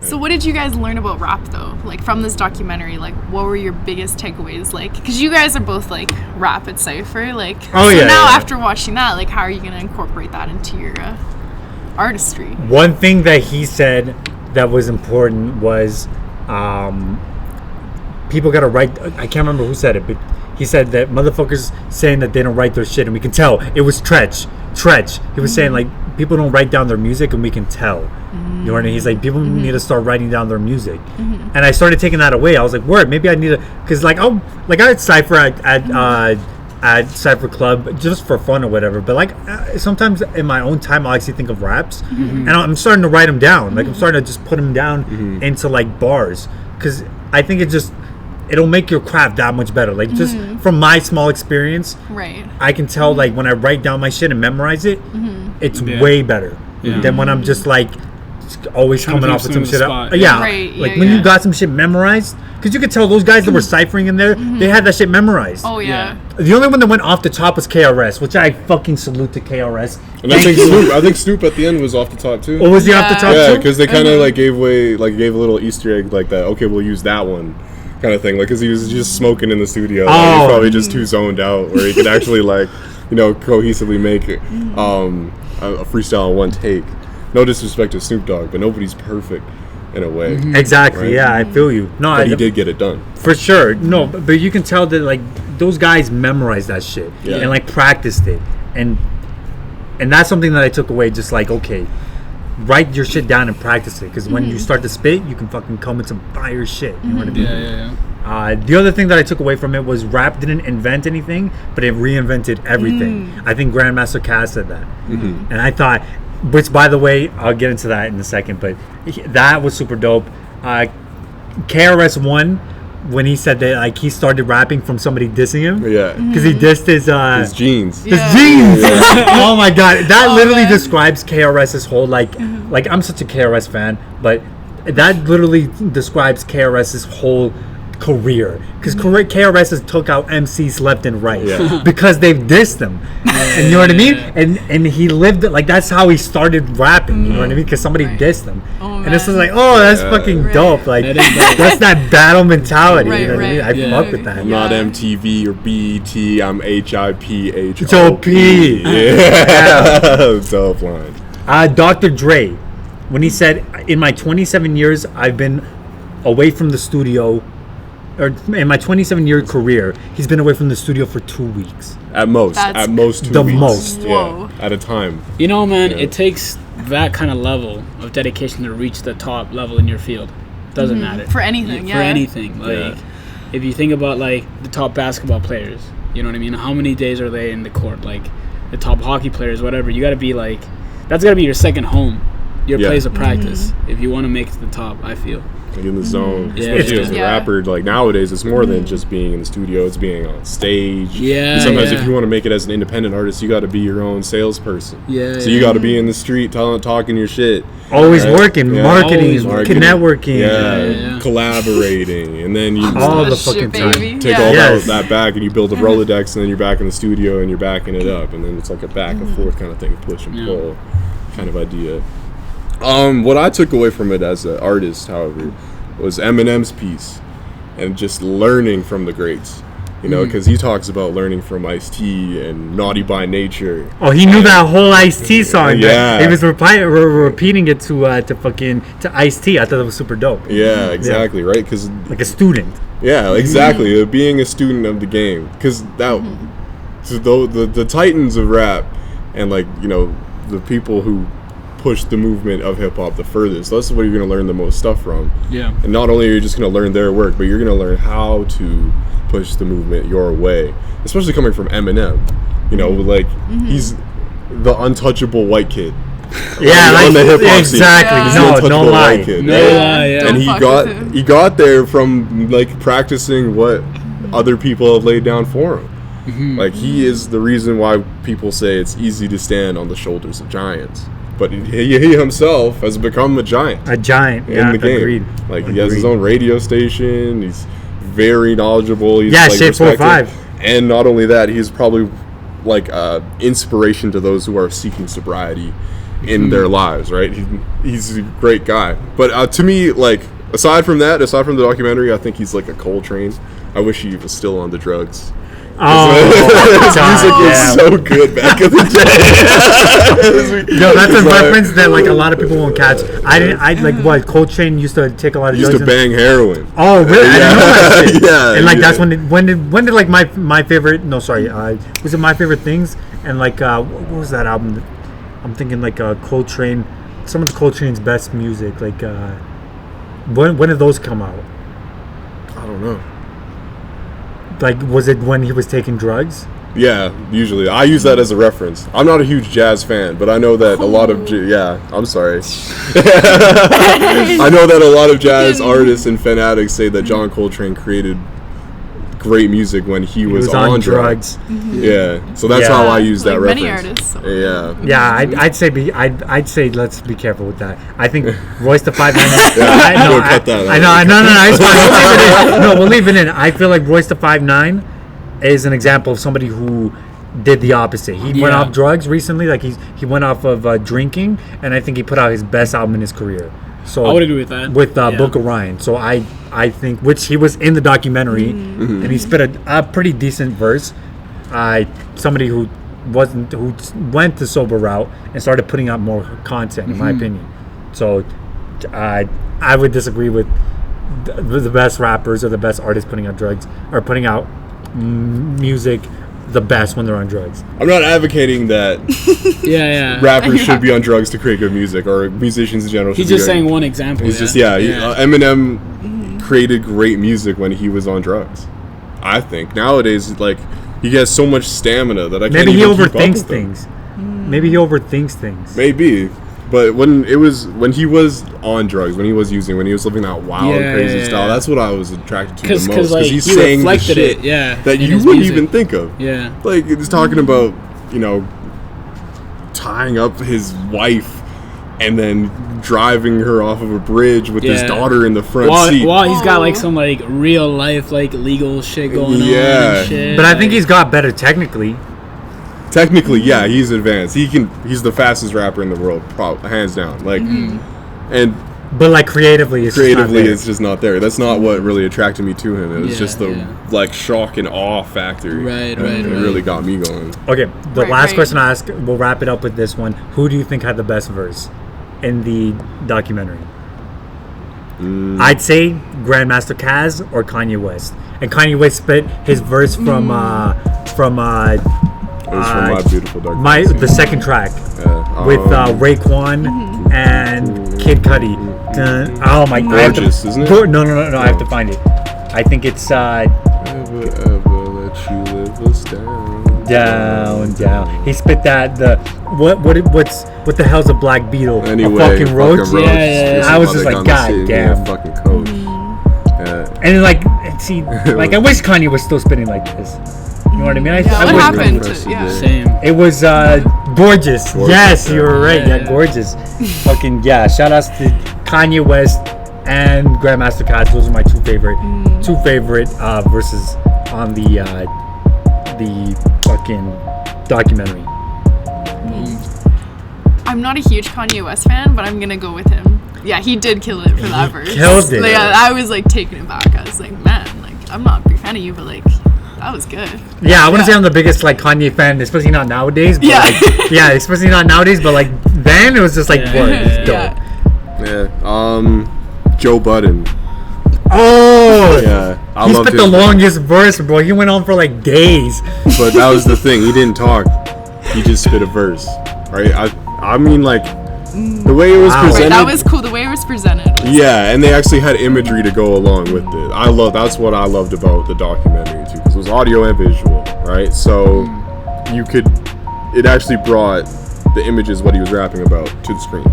So what did you guys learn about rap though? Like from this documentary, like what were your biggest takeaways? Like, because you guys are both like rap at Cypher, like. After watching that, like, how are you gonna incorporate that into your artistry? One thing that he said that was important was, people gotta write. I can't remember who said it, but he said that motherfuckers saying that they don't write their shit, and we can tell. It was Tretch. He was saying like people don't write down their music, and we can tell. You know what I mean? He's like, people need to start writing down their music. And I started taking that away. I was like, word, maybe I need to, because like I had Cypher at Cypher Club just for fun or whatever. But like sometimes in my own time, I actually think of raps, and I'm starting to write them down. Like I'm starting to just put them down into like bars, because I think it'll make your craft that much better. Like just from my small experience, right? I can tell like when I write down my shit and memorize it, it's way better than when I'm just like always coming off with some shit up. When you got some shit memorized, because you could tell those guys that were ciphering in there, they had that shit memorized. Oh yeah. The only one that went off the top was KRS, which I fucking salute to KRS. And I think Snoop at the end was off the top too. Oh, was he off the top too? Yeah, because they kind of like gave a little Easter egg like that. Okay, we'll use that one. Kind of thing, like, because he was just smoking in the studio. Like, he was probably just too zoned out, where he could actually like, cohesively make it a freestyle in one take. No disrespect to Snoop Dogg, but nobody's perfect in a way. Exactly. Right? Yeah, I feel you. No, but he did get it done for sure. No, but you can tell that like those guys memorized that shit and like practiced it, and that's something that I took away. Just like, okay, write your shit down and practice it, because when you start to spit, you can fucking come with some fire shit. You know what I mean? Yeah. The other thing that I took away from it was rap didn't invent anything, but it reinvented everything. I think Grandmaster Caz said that, and I thought, which by the way, I'll get into that in a second, but that was super dope. KRS-One, when he said that like he started rapping from somebody dissing him, because he dissed his jeans. His jeans. Oh my god, that literally describes KRS's whole like I'm such a KRS fan, but that literally describes KRS's whole career, because KRS has took out MCs left and right because they've dissed them, and you know what I mean, and he lived it, like that's how he started rapping, you know what I mean, because somebody dissed him, and it's just like, oh, that's fucking dope, like that's that battle mentality, you know what I mean? I fuck with that. I'm not MTV or BET, I'm HIPHOP. Dope line. Dr. Dre, when he said, in my 27 years I've been away from the studio, or in my 27-year career, he's been away from the studio for 2 weeks. At most 2 weeks. The most. Whoa. Yeah, at a time. You know, man, it takes that kind of level of dedication to reach the top level in your field. Doesn't matter. For anything, For anything. Like, if you think about, like, the top basketball players, you know what I mean? How many days are they in the court? Like, the top hockey players, whatever. You got to be, like, that's got to be your second home, your place of practice, if you want to make it to the top, I feel. Like in the zone, especially as a rapper, like nowadays it's more than just being in the studio, it's being on stage. And sometimes if you want to make it as an independent artist, you got to be your own salesperson. So you got to be in the street talking your shit, always working, marketing, networking, collaborating, and then you all the fucking time take all that back, and you build a Rolodex, and then you're back in the studio and you're backing it up, and then it's like a back and forth kind of thing, push and pull kind of idea. What I took away from it as an artist, however, was Eminem's piece and just learning from the greats. You know, because he talks about learning from Ice-T and Naughty by Nature. Oh, he knew that whole Ice-T song. Yeah, he was repeating it to Ice-T. I thought it was super dope. Yeah, exactly, right? Because like a student. Yeah, exactly. Being a student of the game, because so the titans of rap, and like, you know, the people who push the movement of hip hop the furthest. That's where you're going to learn the most stuff from. Yeah. And not only are you just going to learn their work, but you're going to learn how to push the movement your way. Especially coming from Eminem. You know, like he's the untouchable white kid. On the hip hop exactly. scene. No lie. Kid, and he got there from like practicing what other people have laid down for him. Like he is the reason why people say it's easy to stand on the shoulders of giants. But he himself has become a giant. In the game. Agreed. Like he has his own radio station. He's very knowledgeable. He's Shade 45. And not only that, he's probably like inspiration to those who are seeking sobriety in their lives, right? He's a great guy. But to me, like, aside from the documentary, I think he's like a Coltrane. I wish he was still on the drugs. His music was so good back in the day. No, that's a reference that like a lot of people won't catch. I like what Coltrane used to take a lot of drugs. Used to bang heroin. Oh, really? I didn't know that shit. Yeah. And like that's when did like my favorite? No, sorry. Was it My Favorite Things? And like what was that album? I'm thinking like Coltrane. Some of the Coltrane's best music. Like when did those come out? I don't know. Like, was it when he was taking drugs? Yeah, usually. I use that as a reference. I'm not a huge jazz fan, but I know that a lot of... I'm sorry. I know that a lot of jazz artists and fanatics say that John Coltrane created great music when he was on drugs. Mm-hmm. Yeah, so that's how I use that many reference. Artists. Yeah. I'd say let's be careful with that. I think Royce the 5'9". Cut that out. No, it's fine. We'll leave it in. I feel like Royce the 5'9" is an example of somebody who did the opposite. He went off drugs recently. Like he went off of drinking, and I think he put out his best album in his career. So I would agree with that. With Book of Ryan. So I think, which he was in the documentary, and he spit a pretty decent verse. Somebody who went the sober route and started putting out more content, in my opinion. So I would disagree with the best rappers or the best artists putting out drugs or putting out music the best when they're on drugs. I'm not advocating that rappers should be on drugs to create good music, or musicians in general. He's just saying one example. He's just Eminem created great music when he was on drugs. I think nowadays, like, he has so much stamina that I can't Maybe he even keep up overthinks with things. Maybe he overthinks things. Maybe. But when he was on drugs, when he was living that wild, crazy style, that's what I was attracted to the most. Because like, he's saying the shit that you wouldn't even think of. Yeah. Like, he's talking about, tying up his wife and then driving her off of a bridge with his daughter in the front seat. While he's got, like, some, like, real life, like, legal shit going on and shit. But I think he's got better technically. Technically, yeah, he's advanced. He's the fastest rapper in the world, hands down. Like, but like creatively, it's just not there. That's not what really attracted me to him. It was just the like shock and awe factor. Right. It really got me going. Okay, the last question I ask, we'll wrap it up with this one. Who do you think had the best verse in the documentary? I'd say Grandmaster Caz or Kanye West. And Kanye West spit his verse from It was from My Beautiful Dark the second track with Raekwon and Kid Cudi. Oh my god! Gorgeous, isn't it? No, I have to find it. I think it's Ever let you live us down. He spit that what the hell's a black beetle? Anyway, a fucking roach. Yeah. I was just like, god damn. Fucking coach. And like, see, like I wish Kanye was still spitting like this. You know what I mean? What happened? Same. It was gorgeous. Yes, you were right. Yeah, gorgeous. Fucking shout outs to Kanye West and Grandmaster Caz. Those are my two favorite verses on the fucking documentary. I'm not a huge Kanye West fan, but I'm gonna go with him. Yeah, he did kill it for that verse. Killed it. Like, I was like taken aback. I was like, man, like I'm not a big fan of you, but like that was good. Yeah, I wouldn't say I'm the biggest like Kanye fan, especially not nowadays. But especially not nowadays. But like then, it was just like, what? Dope. Joe Budden. Oh, yeah. He spit the longest verse, bro. He went on for like days. But that was the thing. He didn't talk. He just spit a verse, right? I mean, like the way it was presented. That was cool. The way it was presented. And they actually had imagery to go along with it. That's what I loved about the documentary too, because it was audio and visual, right? So it actually brought the images, what he was rapping about, to the screen.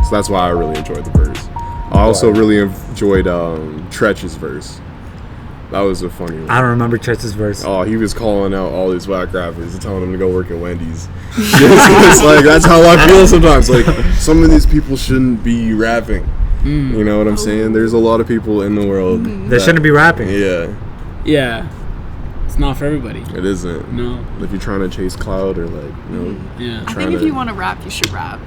So that's why I really enjoyed the verse. I also really enjoyed Tretch's verse. That was a funny one. I don't remember Tretch's verse. Oh, he was calling out all these whack rappers and telling them to go work at Wendy's. It's like, that's how I feel sometimes. Like, some of these people shouldn't be rapping. You know what I'm saying? There's a lot of people in the world that shouldn't be rapping. Yeah. Yeah. It's not for everybody. It isn't. No. If you're trying to chase cloud or like, you know. Yeah. I think if you want to rap, you should rap.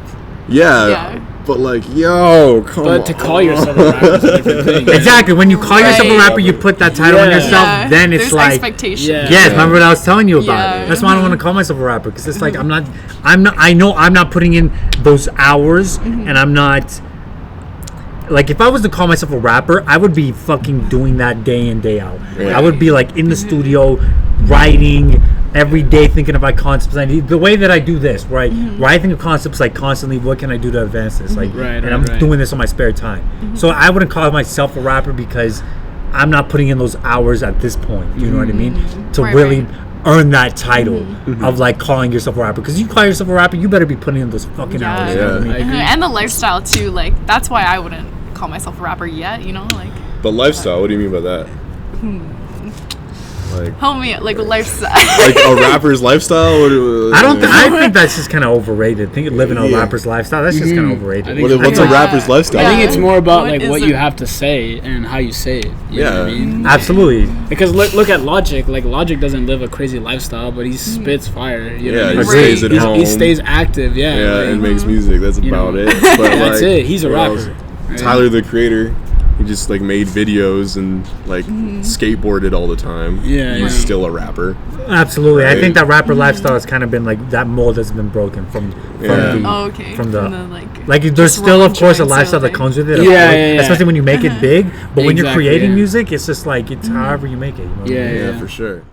Yeah. But like, yo, come on. But to call yourself a rapper is a different thing. Exactly. When you call yourself a rapper, you put that title on yourself. Then it's there's like expectations. Yes, remember what I was telling you about? That's why I don't want to call myself a rapper, because it's like I know I'm not putting in those hours, and I'm not. Like, if I was to call myself a rapper, I would be fucking doing that day in, day out. I would be like in the studio, writing every day, thinking about concepts. The way that I do this, right? Where I think of concepts like constantly, what can I do to advance this? Like, and I'm doing this on my spare time. So I wouldn't call myself a rapper because I'm not putting in those hours at this point. You know what I mean? To really earn that title of like calling yourself a rapper. Because you call yourself a rapper, you better be putting in those fucking hours. You know what I mean? And the lifestyle too. Like, that's why I wouldn't call myself a rapper yet. You know, like. The lifestyle. What do you mean by that? Like, homie, like a lifestyle. Like a rapper's lifestyle? I think that's just kind of overrated. Living a rapper's lifestyle, that's just kind of overrated. What's a rapper's lifestyle? I think it's more about like what you have to say and how you say it. You know what I mean? Absolutely. Because look at Logic. Like, Logic doesn't live a crazy lifestyle, but he spits fire. You know what I mean? He stays at home. He stays active. Yeah. And makes music. That's about it. But that's it. He's a rapper. Tyler, the Creator. He just like made videos and like skateboarded all the time. He's still a rapper. Absolutely, right? I think that rapper lifestyle has kind of been like that mold has been broken from the like there's still of course a lifestyle that comes with it. Especially when you make it big. But when you're creating music, it's just like it's however you make it. You know? For sure.